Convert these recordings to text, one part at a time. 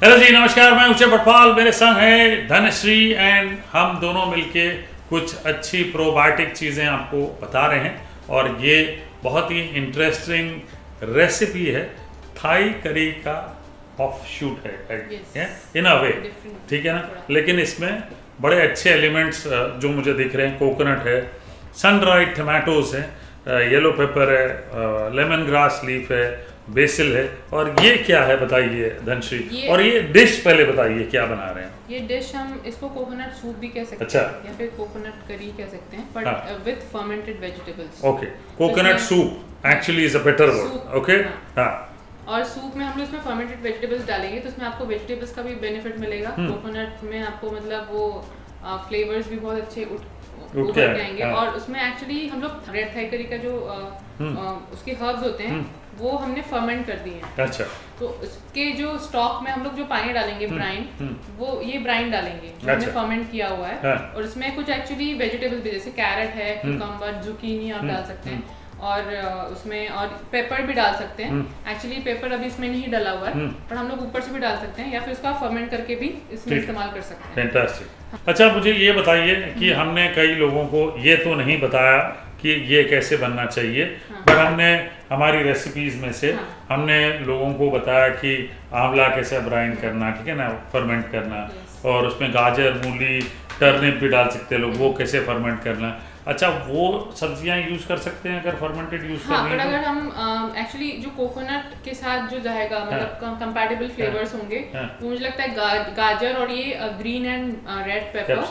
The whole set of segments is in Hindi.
हेलो जी, नमस्कार। मैं उच्च पटपाल, मेरे संग है धनश्री एंड हम दोनों मिलके कुछ अच्छी प्रोबायोटिक चीज़ें आपको बता रहे हैं। और ये बहुत ही इंटरेस्टिंग रेसिपी है, थाई करी का ऑफ शूट है इन अ वे, ठीक है ना। लेकिन इसमें बड़े अच्छे एलिमेंट्स जो मुझे दिख रहे हैं, कोकोनट है, सनड्राइड टमाटोज हैं, येलो पेपर है, लेमन ग्रास लीफ है, बेसिल है। और ये क्या है बताइए धनश्री, और ये डिश पहले बताइए क्या बना रहे हैं। ये डिश हम इसको कोकोनट सूप भी कह सकते हैं या फिर कोकोनट करी कह सकते हैं, but with fermented vegetables. Okay, coconut soup actually is a better word. Okay, हाँ। और सूप में हम लोग इसमें फर्मेंटेड वेजिटेबल्स डालेंगे तो इसमें आपको वेजिटेबल्स का भी बेनिफिट मिलेगा। कोकोनट में आपको मतलब वो फ्लेवर्स भी बहुत अच्छे उभर के आएंगे। और उसमें एक्चुअली हम लोग रेड थाई करी का जो उसके हर्ब्स होते हैं वो हमने फर्मेंट कर दिए हैं। अच्छा। तो उसके जो स्टॉक में हम लोग जो पानी डालेंगे ब्राइन, वो ये ब्राइन डालेंगे जो हमने फर्मेंट किया हुआ है। और इसमें कुछ एक्चुअली वेजिटेबल्स भी, जैसे कैरेट है, क्यूकम्बर, जुकीनी आप डाल सकते हैं। और उसमें और पेपर भी डाल सकते हैं। एक्चुअली पेपर अभी इसमें नहीं डाला हुआ है, पर हम लोग ऊपर से भी डाल सकते हैं या फिर उसका फर्मेंट करके भी इसमें इस्तेमाल कर सकते हैं। फैंटास्टिक। अच्छा, मुझे ये बताइए कि हमने कई लोगों को ये तो नहीं बताया कि ये कैसे बनना चाहिए, पर हमने हमारी रेसिपीज में से हमने लोगों को बताया कि आंवला कैसे ब्राइन करना, ठीक है ना, फर्मेंट करना। और उसमें गाजर, मूली, टर्निप भी डाल सकते हैं लोग, वो कैसे फर्मेंट करना। अच्छा, वो सब्जियां यूज कर सकते हैं अगर फर्मेंटेड यूज करनी है तो? अगर हम एक्चुअली जो कोकोनट के साथ जो जाएगा मतलब कंपैटिबल फ्लेवर्स होंगे, तो मुझे लगता है गाजर और ये green and red pepper,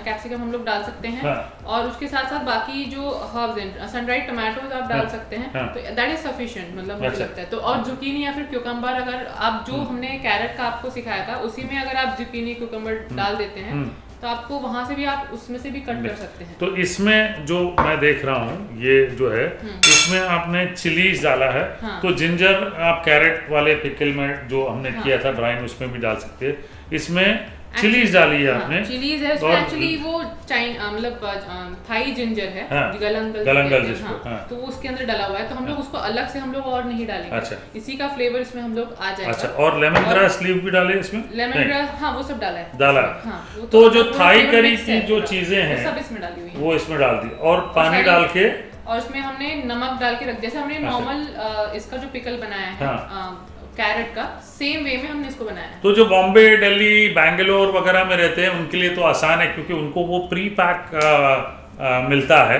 capsicum हम लोग डाल सकते हैं। और उसके साथ साथ बाकी जो हर्ब्स हैं, सनड्राइड टमाटोज आप डाल सकते हैं, तो दैट इज सफिशिएंट मतलब मुझे लगता है। तो और जुकीनी या फिर क्यूकम्बर, अगर आप जो हमने कैरेट का आपको सिखाया था उसी में अगर आप जुकीनी क्यूकम्बर डाल देते हैं तो आपको वहां से भी आप उसमें से भी कट कर सकते हैं। तो इसमें जो मैं देख रहा हूँ ये जो है, इसमें आपने चिलीज डाला है। तो जिंजर आप कैरेट वाले पिकल में जो हमने किया था ब्राइन, उसमें भी डाल सकते हैं। इसमें चिलीज डाली है आपने। चिलीज है उसमें एक्चुअली वो मतलब थाई जिंजर है, गलंगल जिसको, तो वो उसके अंदर डाला हुआ है। तो हम लोग उसको अलग से हम लोग और नहीं डालेंगे। अच्छा। इसी का फ्लेवर इसमें हम लोग आ जाएगा। अच्छा, और लेमन ग्रास लीफ भी डाले इसमें? लेमन ग्रास, हाँ, वो सब डाला है। तो जो थाई करी की जो चीजें हैं सब इसमें डाली हुई है, वो इसमें डाल दी। और पानी डाल के, और उसमें हमने नमक डाल के रख दिया। जैसे हमने नॉर्मल इसका जो पिकल बनाया है कैरेट का, सेम वे में हमने इसको बनाया है। तो जो बॉम्बे, दिल्ली, बैंगलोर वगैरह में रहते हैं उनके लिए तो आसान है, क्योंकि उनको वो प्री पैक मिलता है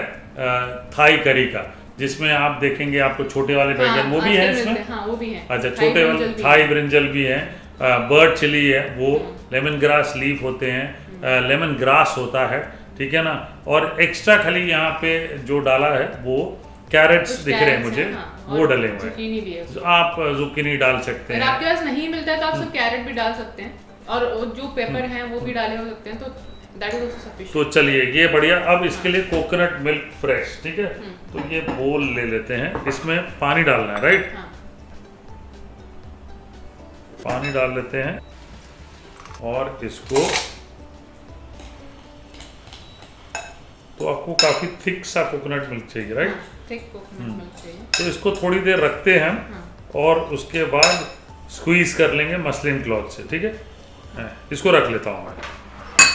थाई करी का, जिसमें आप देखेंगे आपको छोटे वाले बैगन वो भी है इसमें। हाँ, वो भी है। अच्छा, छोटे वाले थाई ब्रिंजल भी है, बर्ड चिली है, वो लेमन ग्रास लीफ होते हैं, लेमन ग्रास होता है, ठीक है ना। और एक्स्ट्रा खाली यहाँ पे जो डाला है वो कैरेट्स दिख रहे हैं मुझे, वो डले हुए हैं। आप जुकीनी डाल सकते हैं। अगर आपके पास नहीं मिलता है तो आप सब कैरेट भी डाल सकते हैं, और जो पेपर हैं वो भी डाले हो सकते हैं। तो दैट इज आल्सो सफिशिएंट। तो चलिए, ये बढ़िया। अब इसके लिए कोकोनट मिल्क फ्रेश, ठीक है। तो ये बोल ले लेते हैं, इसमें पानी डालना है, राइट? पानी डाल लेते हैं और इसको, तो आपको काफी थिक सा कोकोनट मिल्क चाहिए, राइट? थिक कोकोनट मिल्क चाहिए। तो इसको थोड़ी देर रखते हैं हम, और उसके बाद स्क्वीज कर लेंगे मसलिन क्लॉथ से, ठीक है। इसको रख लेता हूँ मैं।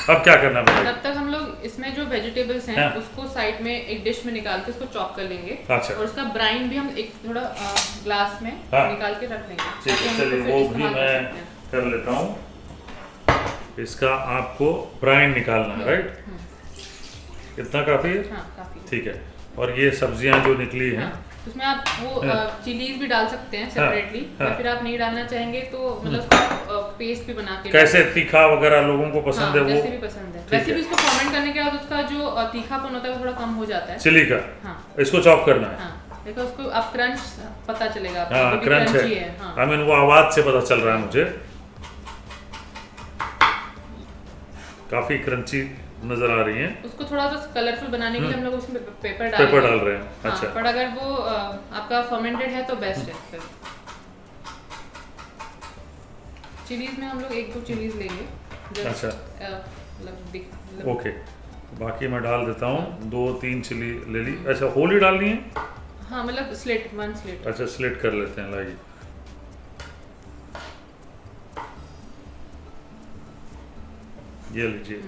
अब क्या करना पड़ेगा? तब तक हम लोग इसमें जो वेजिटेबल्स हैं उसको साइड में एक डिश में निकाल के उसको चॉप कर लेंगे। अच्छा। और उसका ब्राइन भी हम एक थोड़ा ग्लास में निकाल के रख लेंगे। चलिए, वो भी मैं कर लेता हूँ। इसका आपको ब्राइन निकालना है, राइट? कितना काफी है? काफी। ठीक है। और ये सब्जियां जो निकली हैं, उसमें आप वो चिलीज भी डाल सकते हैं सेपरेटली, या फिर आप नहीं डालना चाहेंगे तो मतलब उसका पेस्ट भी बना के। कैसे तीखा वगैरह लोगों को पसंद है, वो जैसे भी पसंद है वैसे भी। इसको फर्मेंट करने के बाद उसका जो तीखापन होता है वो थोड़ा कम हो जाता है चिली का। इसको चॉप करना है। देखो उसको आप क्रंच पता चलेगा, क्रंच है। आई मीन वो आवाज से पता चल रहा है मुझे, काफी क्रंची नजर आ रही है। उसको थोड़ा सा कलरफुल बनाने के लिए हम लोग उसमें पेपर डाल रहे हैं। अच्छा। पर अगर वो आपका फर्मेंटेड है तो बेस्ट है। फिर चिलीज में हम लोग 1-2 चिलीज लेंगे। अच्छा, ओके। बाकी मैं डाल देता हूँ, 2-3 चिली ले ली। अच्छा, होल ही डालनी है? हाँ, मतलब स्लिट, 1 स्लिट। अच्छा, स्लिट कर लेते हैं। लाइए, ये लीजिए,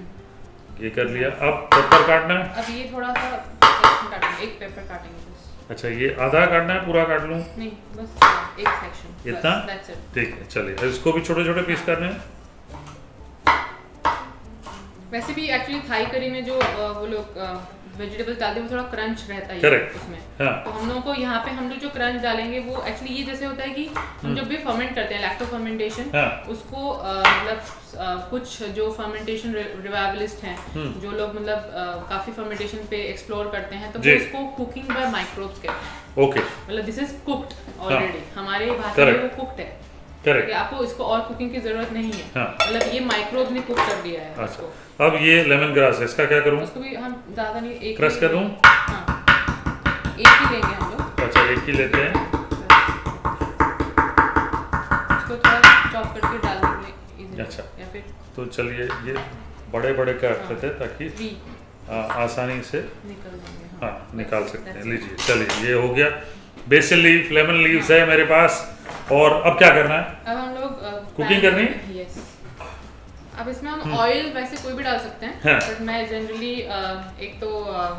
ये कर लिया। अब पेपर काटना है। अब ये थोड़ा सा सेक्शन काटेंगे, एक पेपर काटेंगे बस। अच्छा, ये आधा काटना है, पूरा काट लूँ? नहीं, बस एक सेक्शन इतना, ठीक है। चलिए, इसको भी छोटे छोटे पीस करने हैं। वैसे भी एक्चुअली थाई करी में जो वो लोग वेजिटेबल्स डालते हैं वो थोड़ा क्रंच रहता है Correct. उसमें। हाँ. तो हम लोगों को यहाँ पे हम लोग जो क्रंच डालेंगे वो एक्चुअली ये जैसे होता है कि हम जब भी फर्मेंट करते हैं लैक्टो फर्मेंटेशन, उसको मतलब कुछ जो फर्मेंटेशन रिवाइवलिस्ट हैं, जो लोग मतलब काफी फर्मेंटेशन पे एक्सप्लोर करते हैं, तो वो इसको कुकिंग बाय माइक्रोब्स कहते हैं। ओके, मतलब दिस इज कुक्ड ऑलरेडी, हमारे भाषा में वो कुक्ड है। करेक्ट, आपको इसको और कुकिंग की जरूरत नहीं है। मतलब ये माइक्रोब ने कुक कर दिया है उसको। अब ये लेमन ग्रास है, इसका क्या करूं? उसको भी हम ज्यादा नहीं, एक क्रश कर दूं? हाँ, एक ही लेंगे हम लोग। अच्छा, एक ही लेते हैं। इसको थोड़ा चॉप करके डाल देंगे इजीली। अच्छा, या फिर तो चलिए, ये बड़े बड़े काट लेते हैं ताकि आसानी से निकल जाएंगे। हाँ, निकाल सकते हैं। लीजिए, चलिए, ये हो गया। बेसिल लीफ, लेमन लीव्स है मेरे पास। और अब क्या करना है? अब हम लोग कुकिंग करनी है। यस, अब इसमें हम ऑयल वैसे कोई भी डाल सकते हैं, बट मैं जनरली एक तो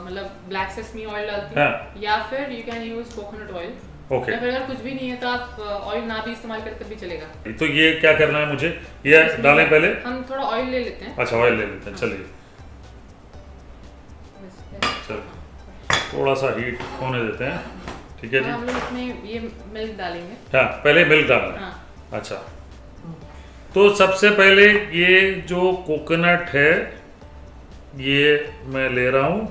मतलब ब्लैक सेसमी ऑयल डालती हूँ, या फिर you can use coconut oil. Okay, या फिर अगर कुछ भी नहीं है तो आप ऑयल ना भी इस्तेमाल करके भी चलेगा। तो ये क्या करना है मुझे? ये डालें पहले? हम थोड़ा ऑयल ले लेते हैं। अच्छा, ऑयल ले लेते हैं। चलिए, चलो थोड़ा सा हीट होने देते हैं। ठीक है जी। हम लोग इसमें ये मिल्क डालेंगे। हाँ, पहले मिल्क डालना है। हाँ। अच्छा, तो सबसे पहले ये जो कोकोनट है ये मैं ले रहा हूँ।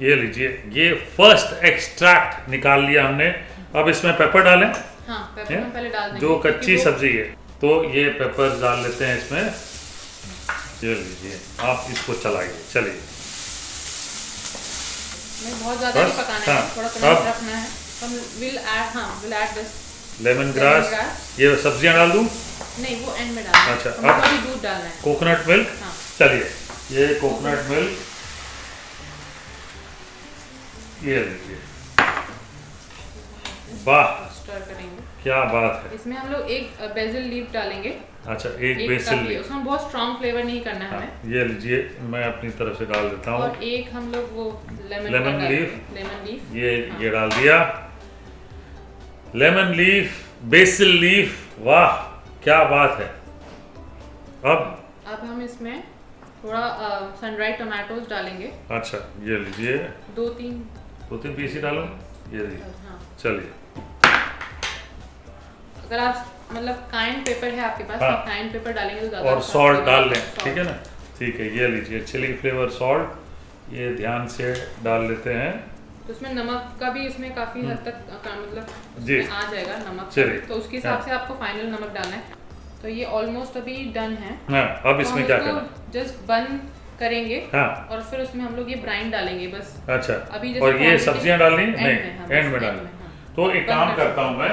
ये लीजिए, ये फर्स्ट एक्सट्रैक्ट निकाल लिया हमने। अब इसमें पेपर डालें। हाँ, पेपर हम पहले डाल देंगे, जो कच्ची सब्जी है, तो ये पेपर डाल लेते हैं इसमें। ये लीजिए, आप इसको चलाइए। चलिए, बहुत ज़्यादा नहीं पकाना है, थोड़ा क्रंच रखना है। हम will add this lemon grass. ये सब्जियां डाल दूं? नहीं, वो एंड में डालना है। अच्छा, अब अभी दूध डालना है। Coconut milk. हाँ। चलिए, ये कोकोनट मिल्क, ये लीजिए। वाह, स्टर करेंगे। क्या बात है। इसमें हम लोग एक बेसिल लीफ डालेंगे। अच्छा, एक बेसिल लीफ। उसमें बहुत स्ट्रॉन्ग फ्लेवर नहीं करना है हमें। ये लीजिए, मैं अपनी तरफ से डाल देता हूँ। और एक हम लोग वो लेमन लीफ। लेमन लीफ ये डाल दिया। लेमन लीफ, बेसिल लीफ, वाह क्या बात है। अब हम इसमें थोड़ा सनड्राइड टोमेटोज डालेंगे। अच्छा, ये लीजिए, दो तीन पीस ही डालो। ये लीजिए। हाँ। चलिए, अगर आप मतलब काइन पेपर है आपके पास, आप काइन पेपर डालेंगे तो ज़्यादा। और सॉल्ट डाल लें, ठीक है ना? ठीक है, ये लीजिए चिली फ्लेवर सॉल्ट, ये ध्यान से डाल लेते हैं। तो उसमें नमक का भी इसमें काफ़ी हद तक मतलब जी आ जाएगा नमक, तो उसके हिसाब से आपको फाइनल नमक डालना है। तो ये ऑलमोस्ट अभी डन है। हाँ, अब इसमें क्या करना? जस्ट बंद करेंगे। हाँ। और फिर उसमें हम लोग ये ब्राइन डालेंगे बस। अच्छा, अभी और ये सब्जियां डालनी नहीं, एंड में डालनी। तो एक काम करता हूँ मैं,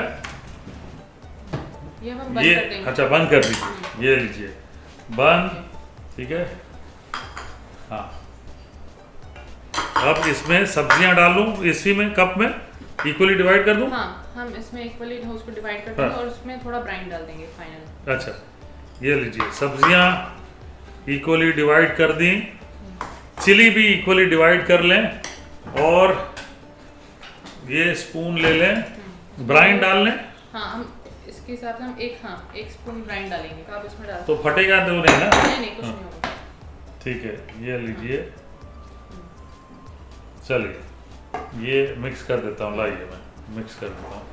ये हम बंद कर देंगे। अच्छा, बंद कर दीजिए। ये लीजिए, बंद। ठीक है। हाँ, अब इसमें सब्जियां डालूं, इसी में कप में इक्वली डिवाइड कर दूं? हाँ, हम इसमें इक्वली उसको डिवाइड कर देंगे। और उसमें थोड़ा ब्राइन डाल देंगे फाइनल। अच्छा, ये लीजिए, सब्जियां इक्वली डिवाइड कर दी, चिली भी इक्वली डिवाइड कर लें, और ये स्पून ले लें, ब्राइन डाल लें। हाँ, हम इसके हिसाब से हम एक स्पून ब्राइन डालेंगे। तो आप इसमें डाल, तो फटेगा तो नहीं ना? नहीं, कुछ नहीं होगा। ठीक है, ये लीजिए। चलिए, ये मिक्स कर देता हूँ। लाइए, मैं मिक्स कर देता हूँ।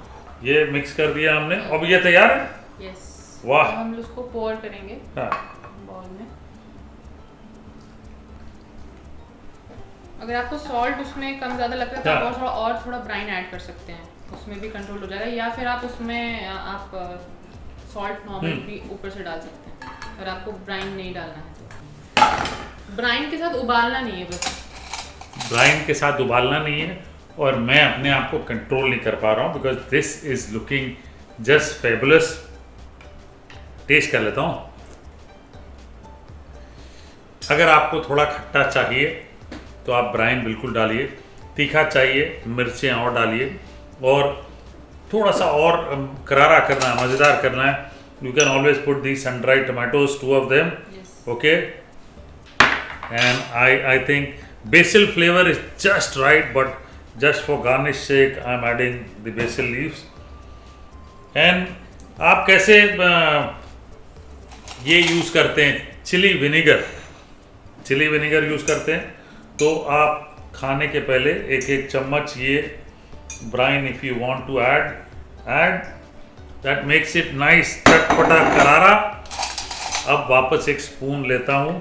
ये मिक्स कर दिया हमने। अब ये तैयार है। यस। वाह। हम उसको पोर करेंगे बाउल में। अगर आपको सॉल्ट उसमें कम ज़्यादा लगता है तो आप थोड़ा ब्राइन ऐड कर सकते हैं, उसमें भी कंट्रोल हो जाएगा। या फिर आप उसमें आप सॉल्ट नॉर्मल भी ऊपर से डाल सकते हैं, अगर आपको ब्राइन नहीं डालना है तो। ब्राइन के साथ उबालना नहीं है, बस ब्राइन के साथ उबालना नहीं है। और मैं अपने आप को कंट्रोल नहीं कर पा रहा हूँ, because this is looking just fabulous. Test कर लेता हूँ। अगर आपको थोड़ा खट्टा चाहिए तो आप ब्राइन बिल्कुल डालिए, तीखा चाहिए मिर्चें और डालिए, और थोड़ा सा और करारा करना है, मज़ेदार करना है, you can always put these sun-dried tomatoes, 2 of them. Yes. Okay, and I think basil flavor is just right, but just for garnish sake I am adding the basil leaves. And आप कैसे ये यूज़ करते हैं, चिली विनेगर यूज़ करते हैं, तो आप खाने के पहले एक एक चम्मच ये brine if you want to add, that makes it nice, चटपटा करारा। अब वापस एक स्पून लेता हूँ,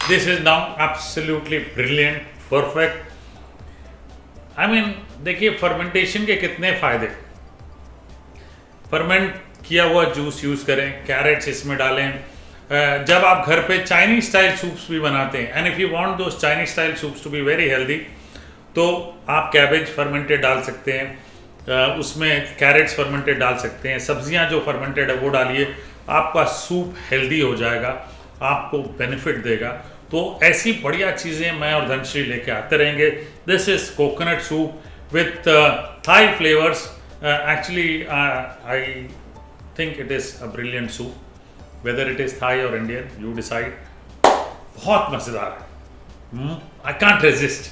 this is now absolutely brilliant, perfect. I mean देखिए फर्मेंटेशन के कितने फायदे, फर्मेंट किया हुआ जूस यूज़ करें, कैरेट्स इसमें डालें, जब आप घर पे चाइनीज स्टाइल सूप्स भी बनाते हैं, and if you want those Chinese style soups to be very healthy, तो आप कैबेज फर्मेंटेड डाल सकते हैं, उसमें कैरेट्स फर्मेंटेड डाल सकते हैं, सब्जियां जो फर्मेंटेड है वो डालिए, आपका सूप हेल्दी हो जाएगा, आपको बेनिफिट देगा। तो ऐसी बढ़िया चीज़ें मैं और धनश्री लेके आते रहेंगे। This is coconut soup with Thai flavours, actually I think it is a brilliant soup, whether it is Thai or Indian, you decide. बहुत मज़ेदार है, I can't resist.